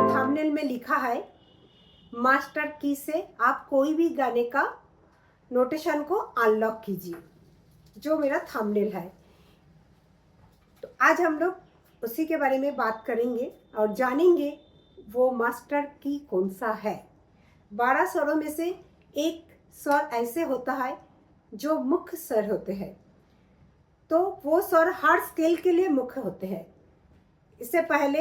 Thumbnail में लिखा है मास्टर की से आप कोई भी गाने का नोटेशन को अनलॉक कीजिए, जो मेरा थंबनेल है। तो आज हम लोग उसी के बारे में बात करेंगे और जानेंगे वो मास्टर की कौन सा है। 12 स्वरों में से एक स्वर ऐसे होता है जो मुख्य स्वर होते हैं, तो वो स्वर हर स्केल के लिए मुख्य होते हैं। इससे पहले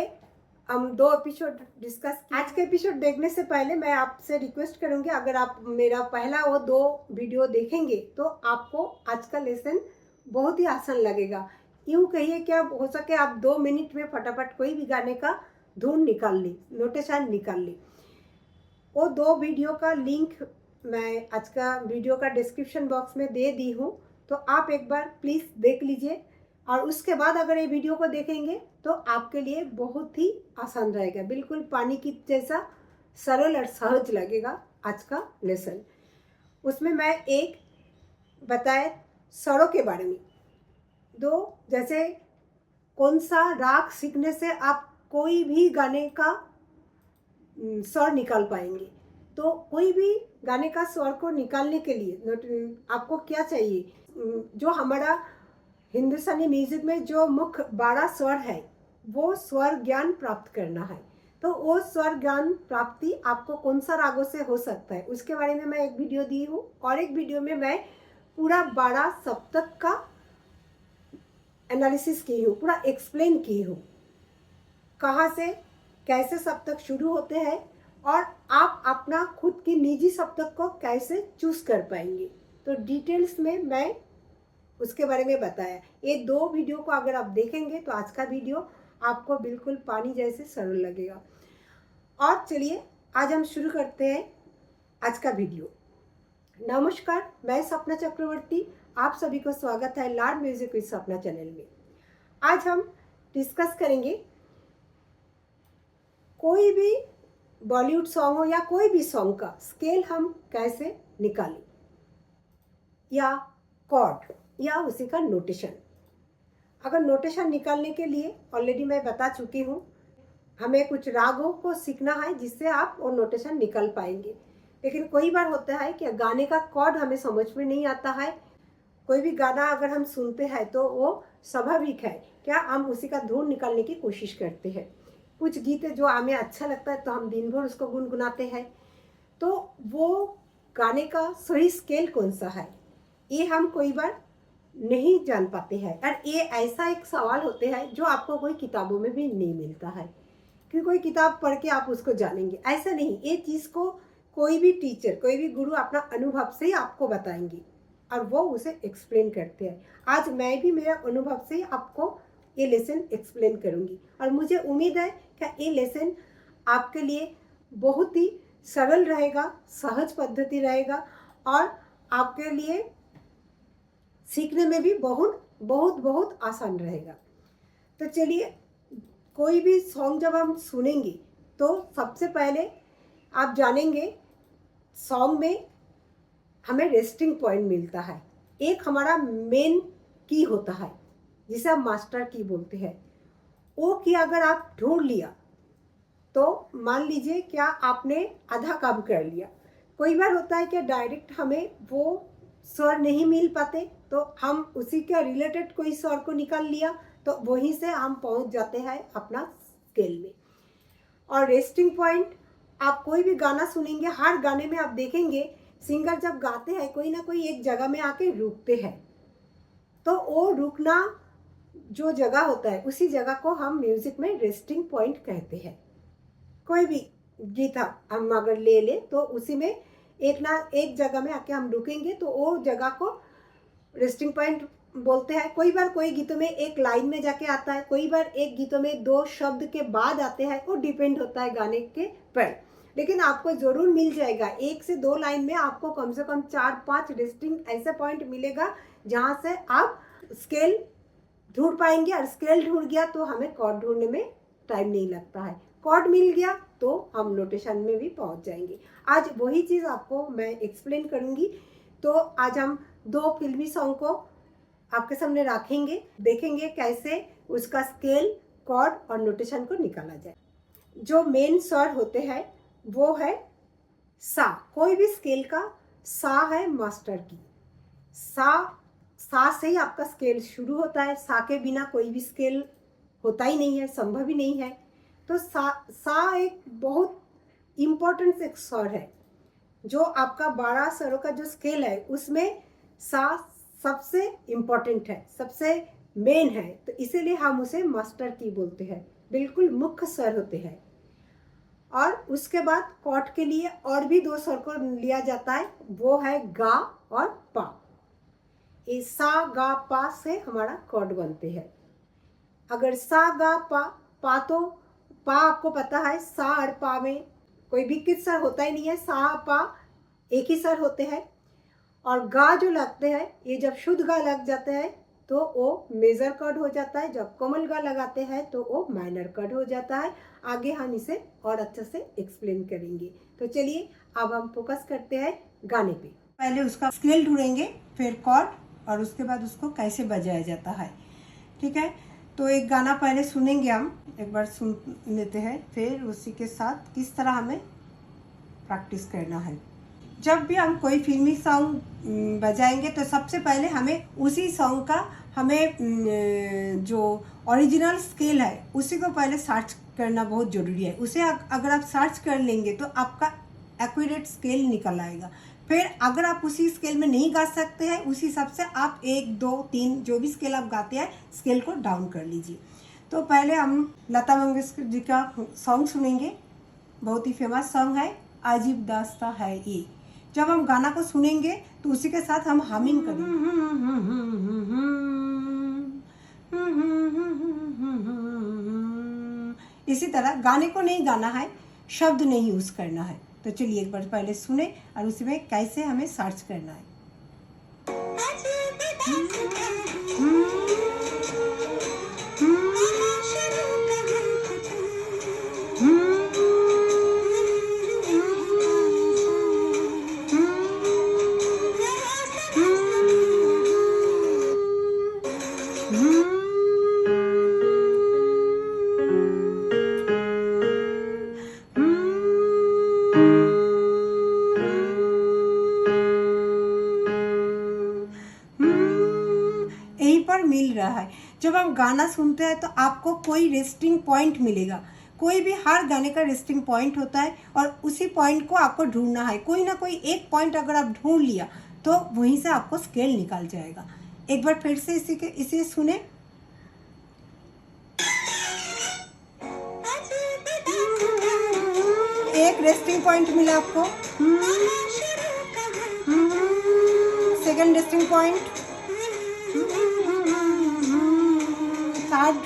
हम 2 एपिसोड डिस्कस किए। आज के एपिसोड देखने से पहले मैं आपसे रिक्वेस्ट करूंगी, अगर आप मेरा पहला वो 2 वीडियो देखेंगे तो आपको आज का लेसन बहुत ही आसान लगेगा। यूँ कहिए क्या हो सके आप 2 मिनट में फटाफट कोई भी गाने का धुन निकाल ली, नोटेशन निकाल ली। वो 2 वीडियो का लिंक मैं आज का वीडियो का डिस्क्रिप्शन बॉक्स में दे दी हूँ, तो आप एक बार प्लीज़ देख लीजिए। और उसके बाद अगर ये वीडियो को देखेंगे तो आपके लिए बहुत ही आसान रहेगा, बिल्कुल पानी की जैसा सरल और सहज लगेगा आज का लेसन। उसमें मैं एक बताए स्वरों के बारे में, 2 जैसे कौन सा राग सीखने से आप कोई भी गाने का स्वर निकाल पाएंगे। तो कोई भी गाने का स्वर को निकालने के लिए आपको क्या चाहिए, जो हमारा हिंदुस्तानी म्यूजिक में जो मुख्य 12 स्वर है वो स्वर ज्ञान प्राप्त करना है। तो वो स्वर ज्ञान प्राप्ति आपको कौन सा रागों से हो सकता है, उसके बारे में मैं एक वीडियो दी हूँ, और एक वीडियो में मैं पूरा 12 सप्तक का एनालिसिस की हूँ, पूरा एक्सप्लेन की हूँ, कहाँ से कैसे सप्तक शुरू होते हैं और आप अपना खुद की निजी सप्तक को कैसे चूज कर पाएंगे। तो डिटेल्स में मैं उसके बारे में बताया। ये 2 वीडियो को अगर आप देखेंगे तो आज का वीडियो आपको बिल्कुल पानी जैसे सरल लगेगा। और चलिए आज हम शुरू करते हैं आज का वीडियो। नमस्कार, मैं सपना चक्रवर्ती, आप सभी को स्वागत है लाड म्यूजिक विद सपना चैनल में। आज हम डिस्कस करेंगे कोई भी बॉलीवुड सॉन्ग हो या कोई भी सॉन्ग का स्केल हम कैसे निकालें, या कॉर्ड या उसी का नोटेशन। अगर नोटेशन निकालने के लिए ऑलरेडी मैं बता चुकी हूँ, हमें कुछ रागों को सीखना है जिससे आप वो नोटेशन निकाल पाएंगे। लेकिन कोई बार होता है कि गाने का कॉर्ड हमें समझ में नहीं आता है। कोई भी गाना अगर हम सुनते हैं तो वो स्वाभाविक है क्या हम उसी का धुन निकालने की कोशिश करते हैं। कुछ गीत जो हमें अच्छा लगता है तो हम दिन भर उसको गुनगुनाते हैं। तो वो गाने का सही स्केल कौन सा है ये हम कोई बार नहीं जान पाते हैं। और ये ऐसा एक सवाल होते हैं जो आपको कोई किताबों में भी नहीं मिलता है कि कोई किताब पढ़ के आप उसको जानेंगे, ऐसा नहीं। ये चीज़ को कोई भी टीचर, कोई भी गुरु अपना अनुभव से ही आपको बताएंगे और वो उसे एक्सप्लेन करते हैं। आज मैं भी मेरा अनुभव से आपको ये लेसन एक्सप्लेन करूँगी और मुझे उम्मीद है कि ये लेसन आपके लिए बहुत ही सरल रहेगा, सहज पद्धति रहेगा और आपके लिए सीखने में भी बहुत बहुत बहुत आसान रहेगा। तो चलिए, कोई भी सॉन्ग जब हम सुनेंगे तो सबसे पहले आप जानेंगे सॉन्ग में हमें रेस्टिंग पॉइंट मिलता है। एक हमारा मेन की होता है जिसे हम मास्टर की बोलते हैं। वो की अगर आप ढूंढ लिया तो मान लीजिए क्या आपने आधा काम कर लिया। कोई बार होता है कि डायरेक्ट हमें वो स्वर नहीं मिल पाते तो हम उसी के रिलेटेड कोई स्वर को निकाल लिया तो वहीं से हम पहुंच जाते हैं अपना स्केल में। और रेस्टिंग पॉइंट, आप कोई भी गाना सुनेंगे, हर गाने में आप देखेंगे सिंगर जब गाते हैं कोई ना कोई एक जगह में आके रुकते हैं। तो वो रुकना जो जगह होता है उसी जगह को हम म्यूजिक में रेस्टिंग पॉइंट कहते हैं। कोई भी गीत हम अगर ले ले तो उसी में एक ना एक जगह में आके हम रुकेंगे तो वो जगह को रेस्टिंग पॉइंट बोलते हैं। कोई बार कोई गीतों में एक लाइन में जाके आता है, कोई बार एक गीतों में 2 शब्द के बाद आते हैं, वो डिपेंड होता है गाने के पर। लेकिन आपको जरूर मिल जाएगा 1 से 2 लाइन में आपको कम से कम 4-5 रेस्टिंग ऐसे पॉइंट मिलेगा जहाँ से आप स्केल ढूंढ पाएंगे। और स्केल ढूंढ गया तो हमें कॉर्ड ढूंढने में टाइम नहीं लगता है। कॉर्ड मिल गया तो हम नोटेशन में भी पहुंच जाएंगे। आज वही चीज़ आपको मैं एक्सप्लेन करूंगी। तो आज हम 2 फिल्मी सॉन्ग को आपके सामने रखेंगे, देखेंगे कैसे उसका स्केल, कॉर्ड और नोटेशन को निकाला जाए। जो मेन स्वर होते हैं वो है सा। कोई भी स्केल का सा है मास्टर की। सा से ही आपका स्केल शुरू होता है। सा के बिना कोई भी स्केल होता ही नहीं है, संभव ही नहीं है। तो सा एक बहुत इम्पोर्टेंट एक स्वर है। जो आपका 12 स्वरों का जो स्केल है उसमें सा सबसे इम्पोर्टेंट है, सबसे मेन है। तो इसीलिए हम उसे मास्टर की बोलते हैं, बिल्कुल मुख्य स्वर होते हैं। और उसके बाद कॉर्ड के लिए और भी 2 स्वर को लिया जाता है, वो है गा और पा। ये सा गा पा से हमारा कॉर्ड बनते हैं। अगर सा गा पा, पा तो पा आपको पता है, सा और पा में कोई भी किस स्वर होता ही नहीं है, सा पा एक ही स्वर होते हैं। और गा जो लगते हैं, ये जब शुद्ध गा लग जाते हैं तो वो मेजर कॉर्ड हो जाता है। जब कोमल गा लगाते हैं तो वो माइनर कॉर्ड हो जाता है। आगे हम इसे और अच्छे से एक्सप्लेन करेंगे। तो चलिए अब हम फोकस करते हैं गाने पे। पहले उसका स्केल ढूंढेंगे, फिर कॉर्ड, और उसके बाद उसको कैसे बजाया जाता है। ठीक है, तो एक गाना पहले सुनेंगे, हम एक बार सुन लेते हैं, फिर उसी के साथ किस तरह हमें प्रैक्टिस करना है। जब भी हम कोई फिल्मी सॉन्ग बजाएंगे तो सबसे पहले हमें उसी सॉन्ग का जो ओरिजिनल स्केल है उसी को पहले सर्च करना बहुत ज़रूरी है। उसे अगर आप सर्च कर लेंगे तो आपका एक्यूरेट स्केल निकल आएगा। फिर अगर आप उसी स्केल में नहीं गा सकते हैं, उसी हिसाब से आप 1 2 3 जो भी स्केल आप गाते हैं स्केल को डाउन कर लीजिए। तो पहले हम लता मंगेशकर जी का सॉन्ग सुनेंगे, बहुत ही फेमस सॉन्ग है, अजीब दास्तां है ये। जब हम गाना को सुनेंगे तो उसी के साथ हम हमिंग करेंगे। इसी तरह गाने को नहीं गाना है, शब्द नहीं यूज करना है। तो चलिए एक बार पहले सुने और उसी में कैसे हमें सर्च करना है। मिल रहा है। जब हम गाना सुनते हैं तो आपको कोई रेस्टिंग पॉइंट मिलेगा। कोई भी हर गाने का रेस्टिंग पॉइंट होता है और उसी पॉइंट को आपको ढूंढना है। कोई ना कोई एक पॉइंट अगर आप ढूंढ लिया तो वहीं से आपको स्केल निकाल जाएगा। एक बार फिर से इसे सुने। एक रेस्टिंग पॉइंट मिला आपको, सेकंड रेस्टिंग पॉइंट, थर्ड,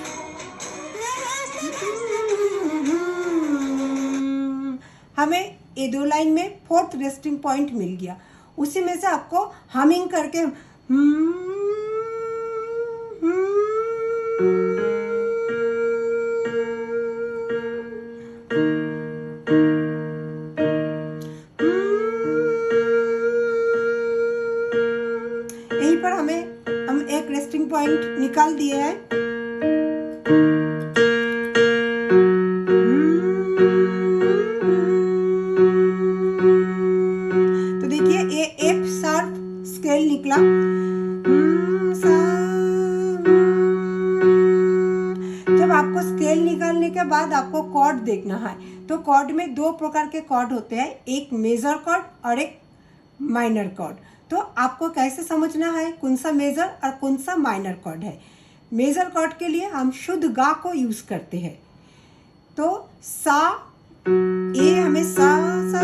हमें ये 2 लाइन में फोर्थ रेस्टिंग पॉइंट मिल गया। उसी में से आपको हमिंग करके यहीं पर हम एक रेस्टिंग पॉइंट निकाल दिए हैं। तो देखिए ये एफ शार्प स्केल निकला। जब आपको स्केल निकालने के बाद आपको कॉर्ड देखना है, तो कॉर्ड में 2 प्रकार के कॉर्ड होते हैं, एक मेजर कॉर्ड और एक माइनर कॉर्ड। तो आपको कैसे समझना है कौन सा मेजर और कौन सा माइनर कॉर्ड है। मेजर कॉर्ड के लिए हम शुद्ध गा को यूज करते हैं। तो सा, ये हमें सा सा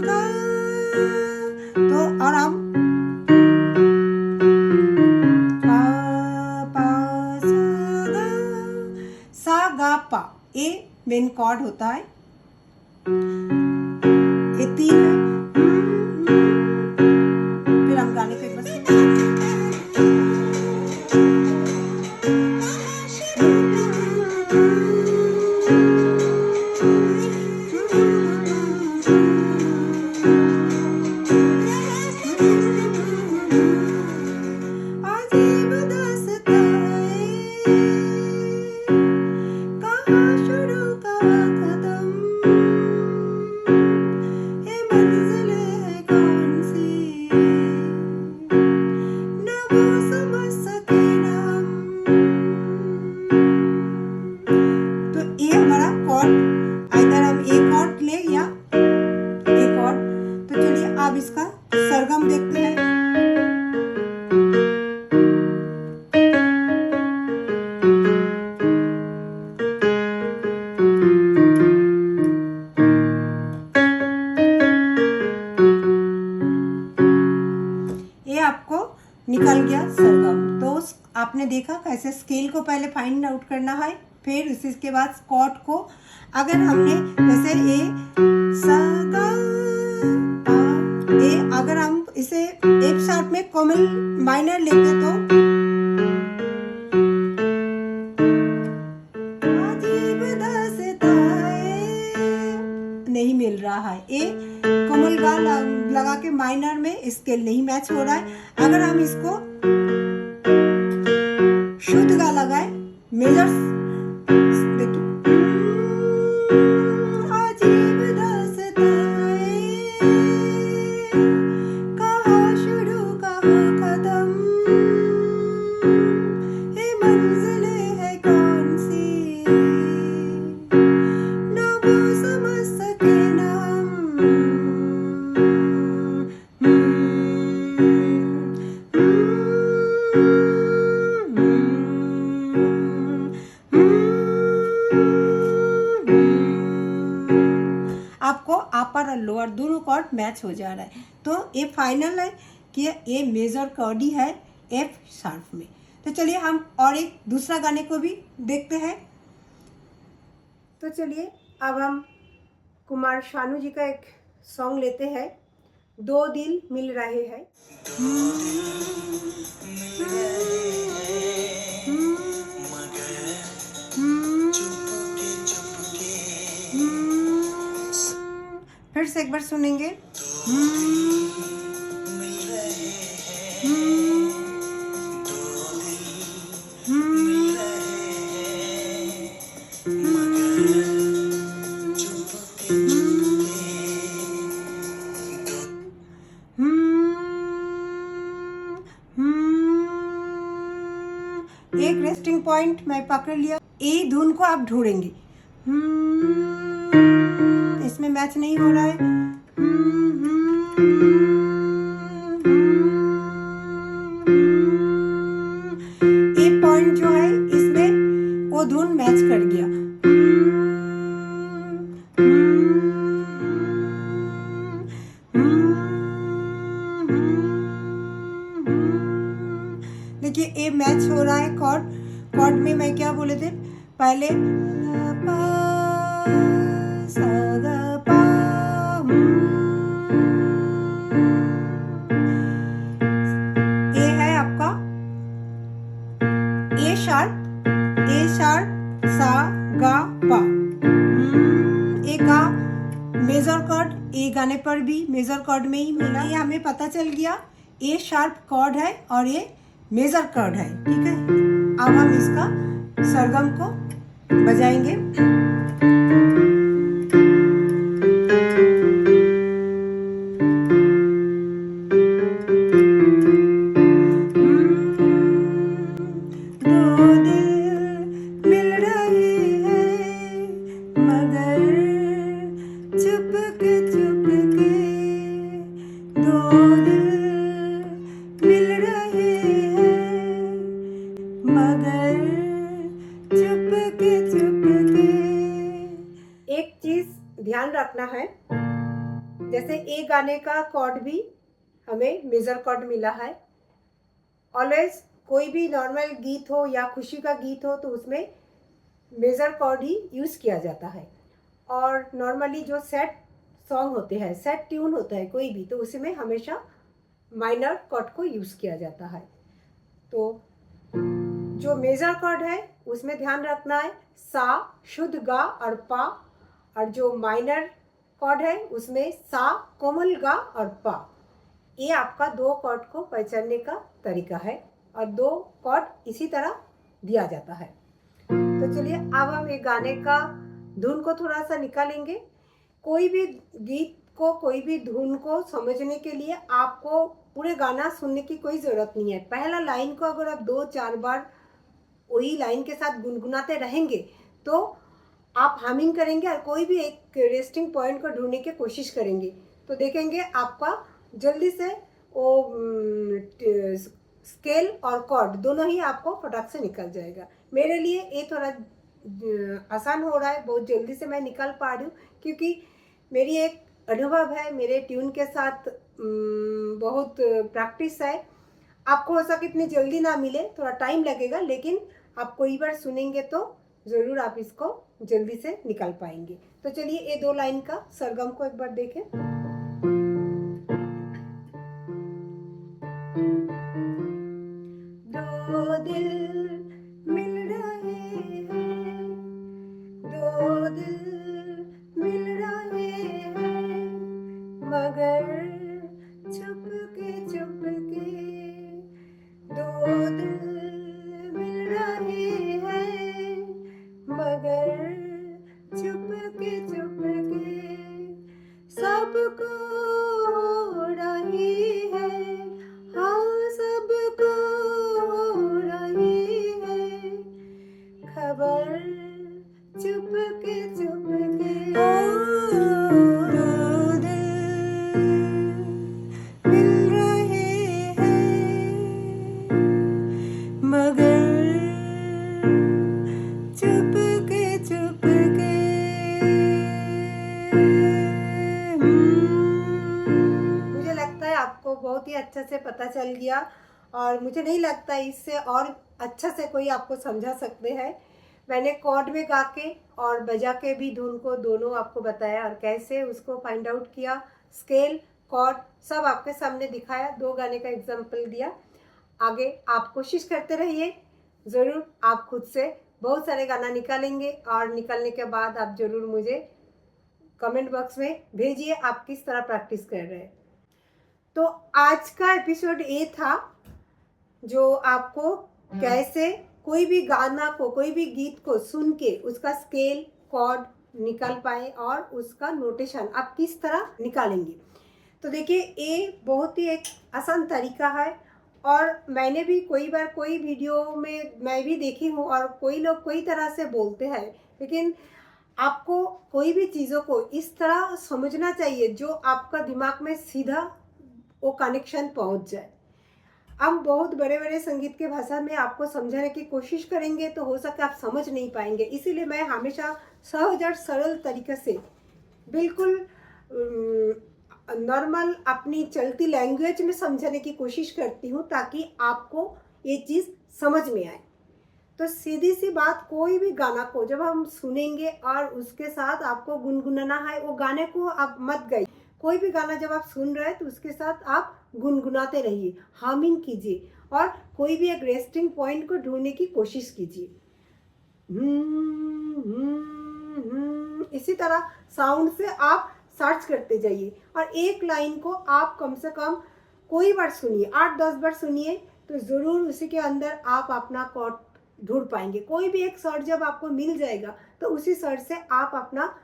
गा, तो और हम पा पा सा गा पा, ये मेन कॉर्ड होता है। ये 3 है। फिर हम गाने को एक बार आपने देखा कैसे स्केल को पहले फाइंड आउट करना है, फिर उसके बाद कॉर्ड को अगर हमने जैसे ए सा गा पा ए, अगर हम इसे एफ शार्प में कॉमन माइनर लेते तो अजीब दास्ताए नहीं मिल रहा है। ए कोमल गा लगा के माइनर में स्केल नहीं मैच हो रहा है। अगर हम इसको शुद्ध गा लगाए मेजर्स देखिए, अजीब दास्ताए कहाँ शुरू कहाँ खत्म, ये मंजिलें है कौन सी ना वो समझ सके ना आपको अपर और लोअर दोनों कॉर्ड मैच हो जा रहा है। तो ये फाइनल है कि ये मेजर कॉर्ड ही है एफ शार्प में। तो चलिए हम और एक दूसरा गाने को भी देखते हैं। तो चलिए अब हम कुमार शानू जी का एक सॉन्ग लेते हैं, दो दिल मिल रहे हैं। फिर से एक बार सुनेंगे। एक रेस्टिंग पॉइंट मैं पकड़ लिया। ए धुन को आप ढूंढेंगे, इसमें मैच नहीं हो रहा है। ए पॉइंट जो है इसमें वो धुन मैच कर गया। देखिए ए मैच हो रहा है कॉर्ड में। मैं क्या बोले थे पहले, पा सा गा पा, ए है आपका ए शार्प सा गा पा। ए गा मेजर कॉर्ड, ए गाने पर भी मेजर कॉर्ड में ही मिला। ये हमें पता चल गया ए शार्प कॉर्ड है और ये मेजर कॉर्ड है, ठीक है। अब हम इसका सरगम को बजाएंगे। दो दिल मिल रहे हैं मगर चुपके चुपके, दो दिल मिल रहे हैं मगर चुपके चुपके। एक चीज ध्यान रखना है, जैसे ए गाने का कॉर्ड भी हमें मेजर कॉर्ड मिला है। ऑलवेज कोई भी नॉर्मल गीत हो या खुशी का गीत हो तो उसमें मेजर कॉर्ड ही यूज़ किया जाता है। और नॉर्मली जो सेट सॉन्ग होते हैं, सेट ट्यून होता है कोई भी, तो उसमें हमेशा माइनर कॉर्ड को यूज़ किया जाता है। तो जो मेजर कॉर्ड है उसमें ध्यान रखना है सा शुद्ध गा और पा, और जो माइनर कॉर्ड है उसमें सा कोमल गा और पा। ये आपका दो कॉर्ड को पहचानने का तरीका है और दो कॉर्ड इसी तरह दिया जाता है। तो चलिए अब हम एक गाने का धुन को थोड़ा सा निकालेंगे। कोई भी गीत को, कोई भी धुन को समझने के लिए आपको पूरे गाना सुनने की कोई ज़रूरत नहीं है। पहला लाइन को अगर आप 2-4 बार वही लाइन के साथ गुनगुनाते रहेंगे तो आप हमिंग करेंगे और कोई भी एक रेस्टिंग पॉइंट को ढूंढने की कोशिश करेंगे तो देखेंगे आपका जल्दी से वो स्केल और कॉर्ड दोनों ही आपको फटाक से निकल जाएगा। मेरे लिए ये थोड़ा आसान हो रहा है, बहुत जल्दी से मैं निकाल पा रही हूँ क्योंकि मेरी एक अनुभव है, मेरे ट्यून के साथ बहुत प्रैक्टिस है आपको हो सके इतनी जल्दी ना मिले, थोड़ा टाइम लगेगा, लेकिन आप कोई बार सुनेंगे तो ज़रूर आप इसको जल्दी से निकाल पाएंगे। तो चलिए ये 2 लाइन का सरगम को एक बार देखें। दो दिल मिल रहे हैं, दो दिल मिल रहे हैं, मगर चुपके चुपके, दो दिल मिल रहे हैं, मगर चुपके चुपके, सबको हो रही है, हाँ सबको हो रही है खबर, चुपके चुपके। दो दिल मिल रहे हैं, मगर चुपके चुपके। मुझे लगता है आपको बहुत ही अच्छे से पता चल गया, और मुझे नहीं लगता इससे और अच्छा से कोई आपको समझा सकते हैं। मैंने कॉर्ड में गा के और बजा के भी धुन को दोनों आपको बताया, और कैसे उसको फाइंड आउट किया, स्केल कॉर्ड सब आपके सामने दिखाया, 2 गाने का एग्जाम्पल दिया। आगे आप कोशिश करते रहिए, ज़रूर आप खुद से बहुत सारे गाना निकालेंगे, और निकालने के बाद आप ज़रूर मुझे कमेंट बॉक्स में भेजिए आप किस तरह प्रैक्टिस कर रहे हैं। तो आज का एपिसोड ये था, जो आपको कैसे कोई भी गाना को, कोई भी गीत को सुन के उसका स्केल कॉर्ड निकाल पाए और उसका नोटेशन आप किस तरह निकालेंगे। तो देखिए ये बहुत ही एक आसान तरीका है, और मैंने भी कोई बार कोई वीडियो में मैं भी देखी हूँ, और कोई लोग कोई तरह से बोलते हैं, लेकिन आपको कोई भी चीज़ों को इस तरह समझना चाहिए जो आपका दिमाग में सीधा वो कनेक्शन पहुँच जाए। हम बहुत बड़े बड़े संगीत के भाषा में आपको समझाने की कोशिश करेंगे तो हो सकता है आप समझ नहीं पाएंगे, इसीलिए मैं हमेशा सहज और सरल तरीके से बिल्कुल नॉर्मल अपनी चलती लैंग्वेज में समझाने की कोशिश करती हूँ, ताकि आपको ये चीज़ समझ में आए। तो सीधी सी बात, कोई भी गाना को जब हम सुनेंगे और उसके साथ आपको गुनगुनाना है, वो गाने को आप मत गाइए। कोई भी गाना जब आप सुन रहे हैं तो उसके साथ आप गुनगुनाते रहिए, हामिंग कीजिए, और कोई भी एक रेस्टिंग पॉइंट को ढूंढने की कोशिश कीजिए। इसी तरह साउंड से आप सर्च करते जाइए, और एक लाइन को आप कम से कम कोई बार सुनिए, 8-10 बार सुनिए, तो ज़रूर उसी के अंदर आप अपना कॉर्ड ढूंढ पाएंगे। कोई भी एक शॉर्ट जब आपको मिल जाएगा तो उसी शॉर्ट से आप अपना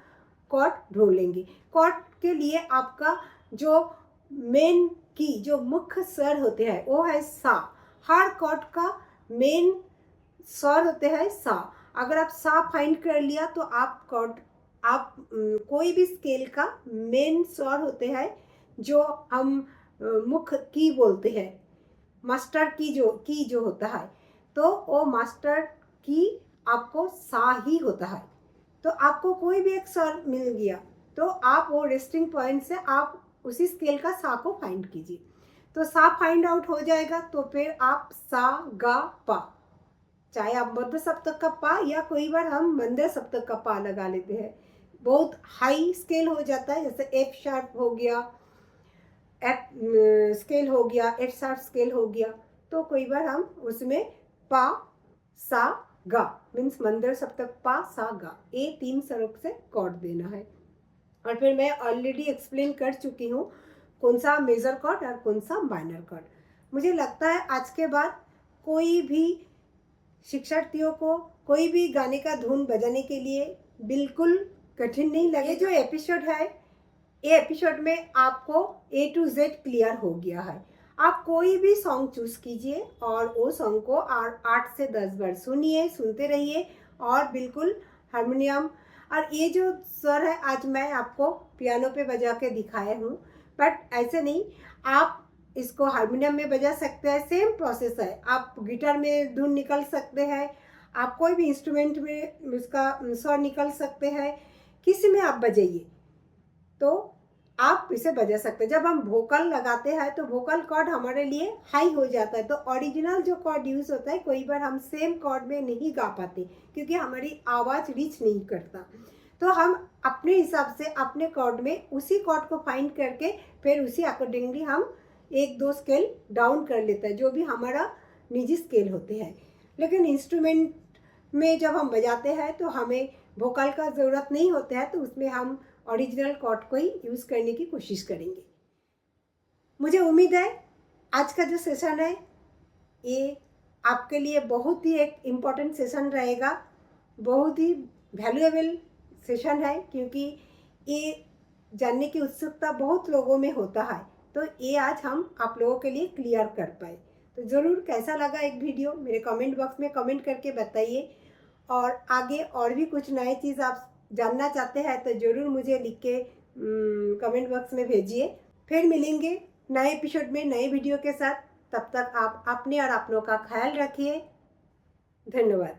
कॉर्ड ढूंढ लेंगे। कॉर्ड के लिए आपका जो मेन की, जो मुख्य स्वर होते हैं वो है सा। हर कॉर्ड का मेन स्वर होते हैं सा। अगर आप सा फाइंड कर लिया तो आप कॉर्ड, आप कोई भी स्केल का मेन स्वर होते हैं जो हम मुख्य की बोलते हैं, मास्टर की जो होता है, तो वो मास्टर की आपको सा ही होता है। तो आपको कोई भी एक स्वर मिल गया तो आप वो रेस्टिंग पॉइंट से आप उसी स्केल का सा को फाइंड कीजिए। तो सा फाइंड आउट हो जाएगा तो फिर आप सा गा पा, चाहे आप मध्य सप्तक का पा या कोई बार हम मंद सप्तक का पा लगा लेते हैं, बहुत हाई स्केल हो जाता है, जैसे एफ शार्प हो गया, एफ स्केल हो गया, एफ शार्प स्केल हो गया, तो कोई बार हम उसमें पा सा गा मीन्स मंदिर सप्तक पा सा गा, ये 3 स्वरों से कॉर्ड देना है। और फिर मैं ऑलरेडी एक्सप्लेन कर चुकी हूँ कौन सा मेजर कॉर्ड और कौन सा माइनर कॉर्ड। मुझे लगता है आज के बाद कोई भी शिक्षार्थियों को कोई भी गाने का धुन बजाने के लिए बिल्कुल कठिन नहीं लगे। जो एपिसोड है, ये एपिसोड में आपको A to Z क्लियर हो गया है। आप कोई भी सॉन्ग चूज कीजिए और वो सॉन्ग को 8 से 10 बार सुनिए, सुनते रहिए, और बिल्कुल हारमोनियम, और ये जो स्वर है आज मैं आपको पियानो पे बजा के दिखाया हूँ, बट ऐसे नहीं, आप इसको हारमोनियम में बजा सकते हैं, सेम प्रोसेस है। आप गिटार में धुन निकल सकते हैं, आप कोई भी इंस्ट्रूमेंट में उसका स्वर निकल सकते हैं, किसी में आप बजाइए। तो आप इसे बजा सकते हैं। जब हम वोकल लगाते हैं तो वोकल कॉर्ड हमारे लिए हाई हो जाता है, तो ओरिजिनल जो कॉर्ड यूज़ होता है कई बार हम सेम कॉर्ड में नहीं गा पाते क्योंकि हमारी आवाज़ रीच नहीं करता। तो हम अपने हिसाब से अपने कॉर्ड में उसी कॉर्ड को फाइंड करके फिर उसी अकॉर्डिंगली हम एक दो स्केल डाउन कर लेते हैं, जो भी हमारा निजी स्केल होते हैं। लेकिन इंस्ट्रूमेंट में जब हम बजाते हैं तो हमें वोकल का ज़रूरत नहीं होता है, तो उसमें हम ओरिजिनल कॉर्ड को ही यूज़ करने की कोशिश करेंगे। मुझे उम्मीद है आज का जो सेशन है ये आपके लिए बहुत ही एक इम्पॉर्टेंट सेशन रहेगा, बहुत ही वैल्यूएबल सेशन है, क्योंकि ये जानने की उत्सुकता बहुत लोगों में होता है। तो ये आज हम आप लोगों के लिए क्लियर कर पाए। तो ज़रूर कैसा लगा एक वीडियो मेरे कमेंट बॉक्स में कमेंट करके बताइए, और आगे और भी कुछ नए चीज़ आप जानना चाहते हैं तो ज़रूर मुझे लिख के कमेंट बॉक्स में भेजिए। फिर मिलेंगे नए एपिसोड में नए वीडियो के साथ। तब तक आप अपने और अपनों का ख्याल रखिए। धन्यवाद।